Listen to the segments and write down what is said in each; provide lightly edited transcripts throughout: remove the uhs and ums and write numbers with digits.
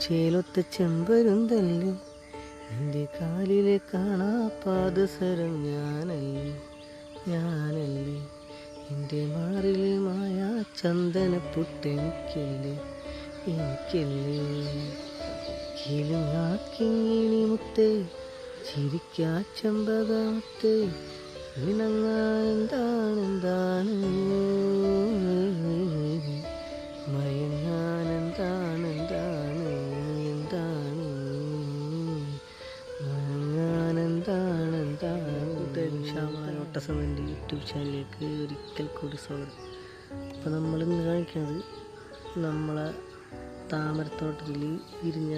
ചേലൊത്ത ചെമ്പരുന്തല്ലേ എൻ്റെ കാലിലെ കാണാ പാദസരം ഞാനല്ലേ എൻ്റെ മാറിലെ മായ ചന്ദനപ്പൊട്ടെനിക്കല്ലേ കിളിങ്ങാക്കിങ്ങിണി മുത്തേ ചിരിക്കാ ചെമ്പകമുത്തേ ഇണങ്ങാനെന്താണ് മയങ്ങാനെന്താണ് ശ്യാമളോട്ടസമൻ്റെ യൂട്യൂബ് ചാനലിലേക്ക് ഒരിക്കൽ കൂടി സ്വാഗതം. അപ്പോൾ നമ്മളിന്ന് കാണിക്കുന്നത് നമ്മളെ താമരത്തോട്ടത്തിൽ വിരിഞ്ഞ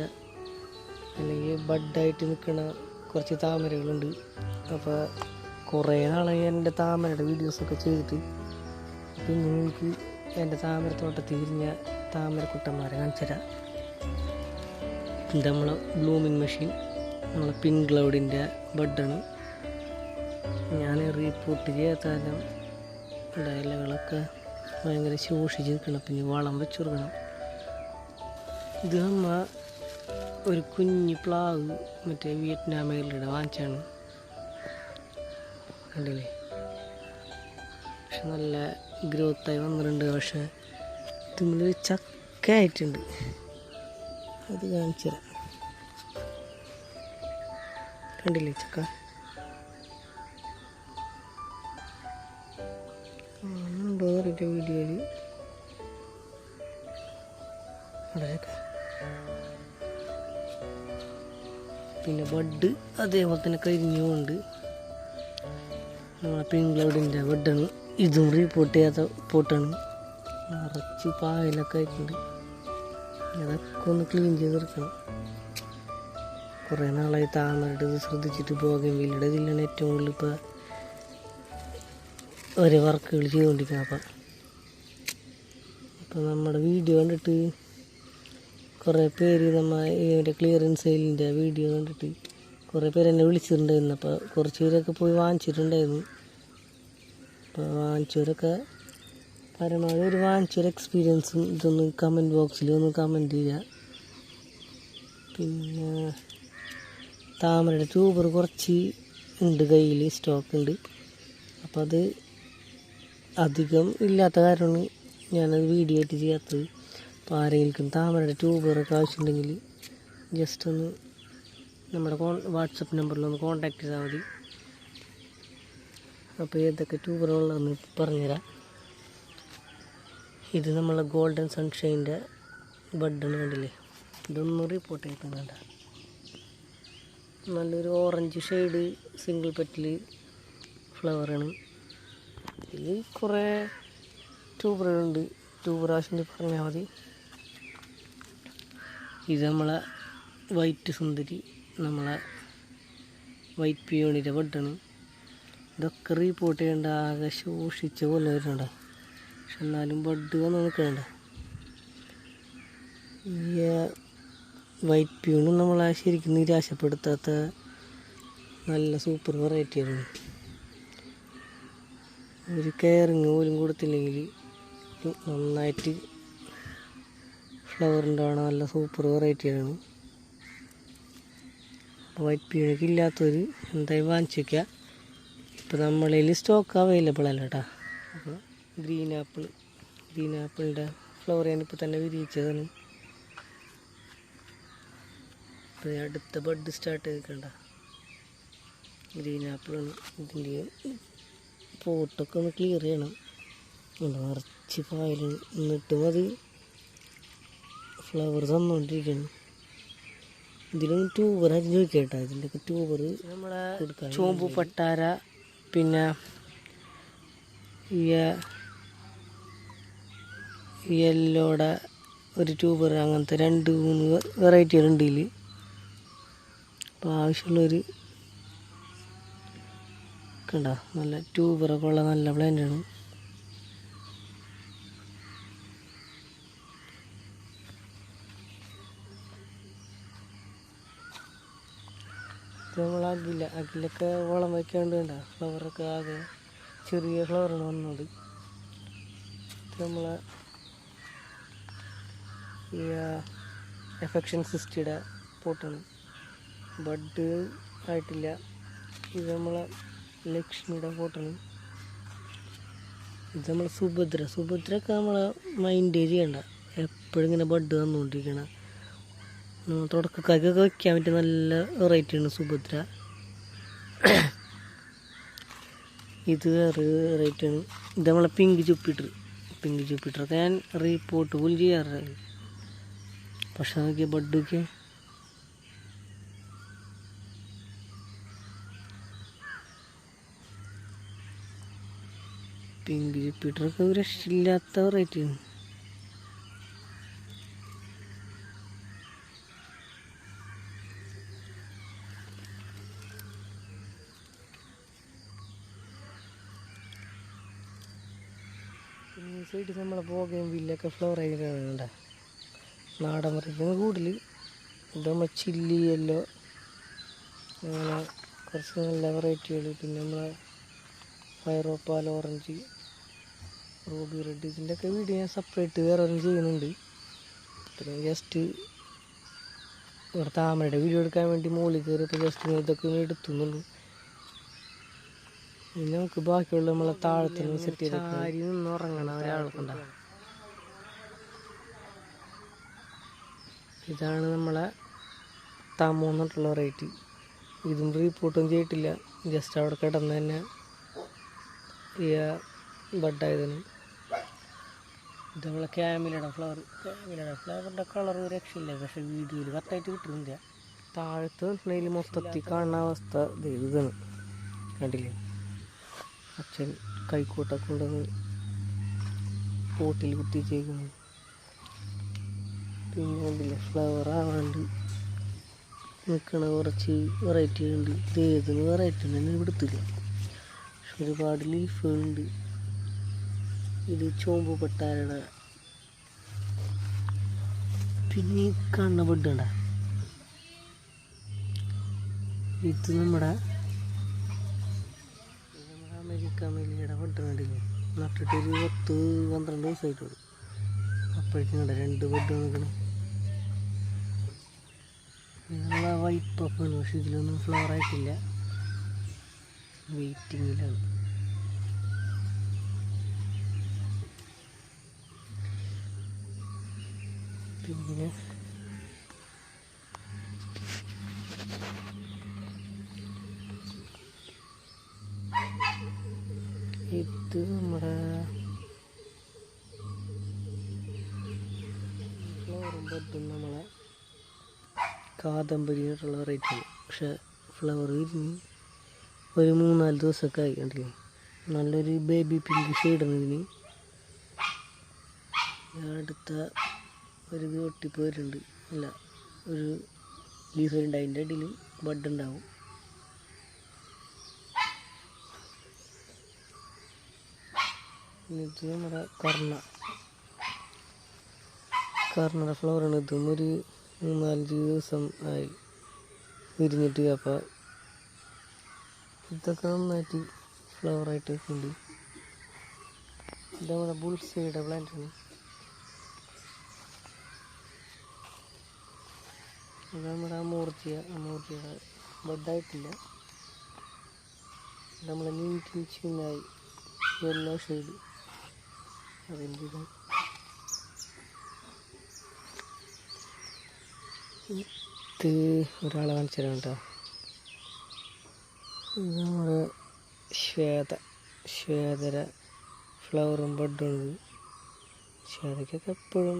അല്ലെങ്കിൽ ബഡായിട്ട് നിൽക്കുന്ന കുറച്ച് താമരകളുണ്ട്. അപ്പോൾ കുറേ നാളായി എൻ്റെ താമരയുടെ വീഡിയോസൊക്കെ ചെയ്തിട്ട്, പിന്നെ എനിക്ക് എൻ്റെ താമരത്തോട്ടത്തിൽ വിരിഞ്ഞ താമരക്കുട്ടന്മാരെ കാണിച്ചു തരാം. ഇത് നമ്മളെ ബ്ലൂമിങ് മെഷീൻ, നമ്മളെ പിങ്ക് ക്ലൗഡിൻ്റെ ബഡാണ്. ഞാൻ റീപ്പോർട്ട് ചെയ്യാത്താലും ഇലകളൊക്കെ ഭയങ്കര ശോഷിച്ച് നിൽക്കണം, പിന്നെ വളം വെച്ച് കൊടുക്കണം. ഇത് നമ്മ ഒരു കുഞ്ഞ് പ്ലാവ് മറ്റേ വിയറ്റ്നാം മേഖലയുടെ വാങ്ങിച്ചാണ്, കണ്ടില്ലേ? പക്ഷെ നല്ല ഗ്രോത്തായി വന്നിട്ടുണ്ട്. പക്ഷെ ഇതിൽ ചക്ക ആയിട്ടുണ്ട്, അത് കാണിച്ചു തരാം. കണ്ടില്ലേ ചക്ക? കാണുന്നുണ്ടോ എന്നറിയില്ല വീഡിയോയിൽ. അവിടെയൊക്കെ പിന്നെ ബഡ് അതേപോലെ തന്നെ കരിഞ്ഞുകൊണ്ട് നമ്മളെ പിങ്ക് ക്ലൗഡിൻ്റെ ബഡാണ്. ഇതും റീപ്പോർട്ട് ചെയ്യാത്ത പോട്ടാണ്, നിറച്ച് പായലൊക്കെ ആയിട്ടുണ്ട്. അതൊക്കെ ഒന്ന് ക്ലീൻ ചെയ്തെടുക്കണം. കുറേ നാളായി താമരയുടെ ഇത് ശ്രദ്ധിച്ചിട്ട് ബോഗൺവില്ലയുടെ ഇതിലാണ് ഏറ്റവും കൂടുതൽ ഇപ്പോൾ ഓരോ വർക്കുകൾ ചെയ്തുകൊണ്ടിരിക്കുന്നത്. അപ്പോൾ നമ്മുടെ വീഡിയോ കണ്ടിട്ട് കുറേ പേര് ഇതിൻ്റെ ക്ലിയറൻസ് സെയിലിൻ്റെ വീഡിയോ കണ്ടിട്ട് കുറേ പേര് എന്നെ വിളിച്ചിട്ടുണ്ടായിരുന്നു. അപ്പോൾ കുറച്ച് പേരൊക്കെ പോയി വാങ്ങിച്ചിട്ടുണ്ടായിരുന്നു. അപ്പോൾ വാങ്ങിച്ചവരൊക്കെ പരമാവധി ഒരു വാങ്ങിച്ചൊരു എക്സ്പീരിയൻസും ഇതൊന്ന് കമൻറ്റ് ബോക്സിൽ ഒന്ന് കമൻറ്റ് ചെയ്യുക. പിന്നെ താമരയുടെ ട്യൂബർ കുറച്ച് ഉണ്ട്, കയ്യിൽ സ്റ്റോക്ക് ഉണ്ട്. അപ്പോൾ അത് അധികം ഇല്ലാത്ത കാരണമാണ് ഞാനത് വീഡിയോ ആയിട്ട് ചെയ്യാത്തത്. അപ്പോൾ ആരെങ്കിലും താമരയുടെ ട്യൂബറൊക്കെ ആവശ്യമുണ്ടെങ്കിൽ ജസ്റ്റ് ഒന്ന് നമ്മുടെ വാട്സപ്പ് നമ്പറിലൊന്ന് കോൺടാക്റ്റ് ചെയ്താൽ മതി. അപ്പോൾ ഏതൊക്കെ ട്യൂബറുള്ളതെന്ന് പറഞ്ഞുതരാം. ഇത് നമ്മളെ ഗോൾഡൻ സൺഷൈൻ്റെ ബഡാണ്, കണ്ടില്ലേ? ഇതൊന്നും റിപ്പോർട്ട് ചെയ്യിക്കുന്നുണ്ട്. നല്ലൊരു ഓറഞ്ച് ഷെയ്ഡ് സിംഗിൾ പെറ്റൽ ഫ്ലവറാണ്. ഇതിൽ കുറേ ട്യൂബറുകളുണ്ട്, ട്യൂബർ ആവശ്യം പറഞ്ഞാൽ മതി. ഇത് നമ്മളെ വൈറ്റ് സുന്ദരി, നമ്മളെ വൈറ്റ് പിയോണിൻ്റെ ബഡാണ്. ഇതൊക്കെ റീപ്പോർട്ട് ചെയ്യേണ്ട, ആകെ ശോഷിച്ച പോലെ വരുന്നുണ്ട്. പക്ഷെ എന്നാലും ബഡ് വന്ന് നിൽക്കണ്ട. ഈ വൈറ്റ് പ്യൂണും നമ്മളെ ശരിക്കും നിരാശപ്പെടുത്താത്ത നല്ല സൂപ്പർ വെറൈറ്റിയാണ്. ഒരു കെയറിങ് പോലും കൊടുത്തില്ലെങ്കിൽ നന്നായിട്ട് ഫ്ലവർ ഉണ്ടാവണ നല്ല സൂപ്പർ വെറൈറ്റിയാണ്. വൈറ്റ് പ്യൂണൊക്കെ ഇല്ലാത്തവർ എന്തായാലും വാങ്ങിച്ചു വയ്ക്കുക. ഇപ്പോൾ നമ്മളതിൽ സ്റ്റോക്ക് അവൈലബിൾ അല്ല കേട്ടോ. അപ്പോൾ ഗ്രീൻ ആപ്പിളിൻ്റെ ഫ്ലവർ ഞാനിപ്പോൾ തന്നെ വിരിയിച്ചതാണ്. ഇപ്പോൾ അടുത്ത ബഡ് സ്റ്റാർട്ട് ചെയ്തിട്ടുണ്ട ഗ്രീൻ ആപ്പിളാണ്. ഇതിൻ്റെ പോട്ടൊക്കെ ഒന്ന് ക്ലിയർ ചെയ്യണം, നിറച്ച് പായലാണ്. എന്നിട്ടും അത് ഫ്ലവർ തന്നുകൊണ്ടിരിക്കുകയാണ്. ഇതിലൊന്നും ട്യൂബർ ആരും ചോദിക്കട്ടോ. ഇതിൻ്റെയൊക്കെ ട്യൂബർ നമ്മളെ ചോമ്പ് പട്ടാര, പിന്നെ യെല്ലോടെ ഒരു ട്യൂബർ, അങ്ങനത്തെ 2-3 വെറൈറ്റികളുണ്ട് ഇതിൽ. അപ്പോൾ ആവശ്യമുള്ളൊരു കണ്ട നല്ല ട്യൂബറൊക്കെ ഉള്ള നല്ല പ്ലാന്റാണ്. നമ്മൾ അകിലൊക്കെ വളം വയ്ക്കാണ്ട് വേണ്ട, ഫ്ലവറൊക്കെ ആകെ ചെറിയ ഫ്ലവറാണ് വന്നത്. നമ്മളെ എഫെക്ഷൻ സിസ്റ്റിയുടെ പോട്ടാണ്. ബഡ് ആയിട്ടില്ല. ഇത് നമ്മളെ ലക്ഷ്മിയുടെ പോട്ടാണ്. ഇത് നമ്മൾ സുഭദ്രയൊക്കെ നമ്മളെ മൈൻഡ് ചെയ്യണ്ട, എപ്പോഴും ഇങ്ങനെ ബഡ് തന്നുകൊണ്ടിരിക്കണം. തുടക്കക്കാർക്കൊക്കെ വയ്ക്കാൻ പറ്റിയ നല്ല വെറൈറ്റിയാണ് സുഭദ്ര. ഇത് വേറെ വെറൈറ്റിയാണ്. ഇത് നമ്മളെ പിങ്ക് ജൂപ്പിറ്ററൊക്കെ ഞാൻ റിപ്പോർട്ട് പോലും ചെയ്യാറില്ല. പക്ഷെ നോക്കിയ ബഡൊക്കെ പിങ്ക് ജൂപ്പിറ്ററൊക്കെ ഒരു രക്ഷയില്ലാത്ത വെറൈറ്റിയാണ്. പിന്നെ ഈ സൈഡ് നമ്മളെ പോകയും വില്ലൊക്കെ ഫ്ലവർ ആയിട്ടുണ്ട്. നാടൻ വെറൈറ്റിയാണ് കൂടുതൽ. ഇത് നമ്മൾ ചില്ലി യെല്ലോ, അങ്ങനെ കുറച്ച് നല്ല വെറൈറ്റികൾ. പിന്നെ നമ്മളെ ഫയറോപ്പാൽ ഓറഞ്ച്, റൂബി റെഡ്, ഇതിൻ്റെയൊക്കെ വീഡിയോ ഞാൻ സെപ്പറേറ്റ് വേറെ ഒന്നും ചെയ്യുന്നുണ്ട്. പിന്നെ ജസ്റ്റ് ഇവിടെ താമരയുടെ വീഡിയോ എടുക്കാൻ വേണ്ടി മുകളിൽ കയറിയപ്പോൾ ജസ്റ്റ് ഇതൊക്കെ എടുത്തുന്നുള്ളൂ. ഇനി നമുക്ക് ബാക്കിയുള്ള നമ്മളെ താഴത്തിന് സെറ്റ് ചെയ്ത് ആരി നിന്ന് ഉറങ്ങണം ഒരാൾക്കുണ്ട. ഇതാണ് നമ്മളെ തമൂന്നിട്ടുള്ള വെറൈറ്റി. ഇതും റിപ്പോർട്ടും ചെയ്തിട്ടില്ല, ജസ്റ്റ് അവിടെ കിടന്ന് തന്നെ ഈ ബഡായതിന്. ഇത് നമ്മളെ ക്യാമിലയുടെ ഫ്ലവറിൻ്റെ കളർ രക്ഷയില്ല, പക്ഷെ വീഡിയോയിൽ കറക്റ്റായിട്ട് കിട്ടുന്നില്ല. താഴത്ത് നിന്നതിൽ മൊത്തത്തിൽ കാണുന്ന അവസ്ഥ ഇതാണ്, കണ്ടില്ലേ? അച്ഛൻ കൈക്കോട്ടൊക്കെ കൊണ്ടുവന്ന് പോട്ടിൽ കുത്തിച്ചേക്കുന്നു. പിന്നെ കണ്ടില്ലേ ഫ്ലവർ ആവാണ്ട് നിൽക്കണ കുറച്ച് വെറൈറ്റി ഉണ്ട്. ഇത് ഏതെന്ന് വെറൈറ്റി തന്നെ എടുത്തില്ല, പക്ഷെ ഒരുപാട് ലീഫുകളുണ്ട്. ഇത് ചോമ്പ് പട്ടാരയുടെ. പിന്നെ ഈ കണ്ണ ബഡ്ഡണ്ട, ഇത് നമ്മുടെ അമേരിക്ക മെല്ലിയുടെ ബഡ് കണ്ടില്ലേ? നട്ടിട്ട് ഒരു 10-12 ദിവസമായിട്ടുള്ളൂ. അപ്പോഴേക്കും കണ്ട 2 ബഡ് നിൽക്കണം. നമ്മളെ വൈറ്റ് പപ്പാണ്, പക്ഷെ ഇതിലൊന്നും ഫ്ലവർ ആയിട്ടില്ല, വെയിറ്റിങ്ങിലാണ്. പിന്നെ ഇത് നമ്മുടെ ഫ്ലവറും ബഡും നമ്മളെ കാദംബരിയായിട്ടുള്ള വെറൈറ്റിയാണ്. പക്ഷെ ഫ്ലവർ വിരിഞ്ഞ് ഒരു 3-4 ദിവസമൊക്കെ ആയി. കണ്ടില്ലേ? നല്ലൊരു ബേബി പിങ്ക് ഷെയ്ഡാണ് ഇതിന്. അടുത്ത ഒരു ഒട്ടിപ്പ് വരുന്നുണ്ട്, അല്ല ഒരു ലീഫ് വരുന്നുണ്ട്, അതിൻ്റെ അടിയിൽ ബഡ് ഉണ്ടാവും. ഇത് നമ്മുടെ കർണയുടെ ഫ്ലവറാണ്. ഇതും ഒരു 3-4 ദിവസം ആയി വിരിഞ്ഞിട്ട്. അപ്പോൾ ഇതൊക്കെ നന്നായിട്ട് ഫ്ലവറായിട്ട് ഉണ്ട്. ഇത് നമ്മുടെ ബുൾസൈയുടെ പ്ലാന്റാണ്. ഇത് നമ്മുടെ അമൂർത്തിയുടെ ബഡായിട്ടില്ല. നമ്മളെ നീറ്റിനായി യെല്ലോ ഷെയ്ഡ്, അതിൻ്റെ ഇത് ഒരാളെ കാണിച്ചു തരാം കേട്ടോ. ഇത് നമ്മുടെ ശ്വേതര ഫ്ലവറും ബഡും ഉണ്ട്. ശ്വേതയ്ക്കൊക്കെ എപ്പോഴും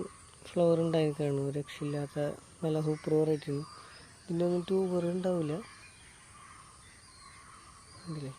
ഫ്ലവർ ഉണ്ടായിരിക്കുകയാണ്, രക്ഷയില്ലാത്ത നല്ല സൂപ്പർ വെറൈറ്റിയാണ്. ഇതിൻ്റെ ഒന്നും ട്യൂബർ ഉണ്ടാവില്ല, കണ്ടില്ലേ?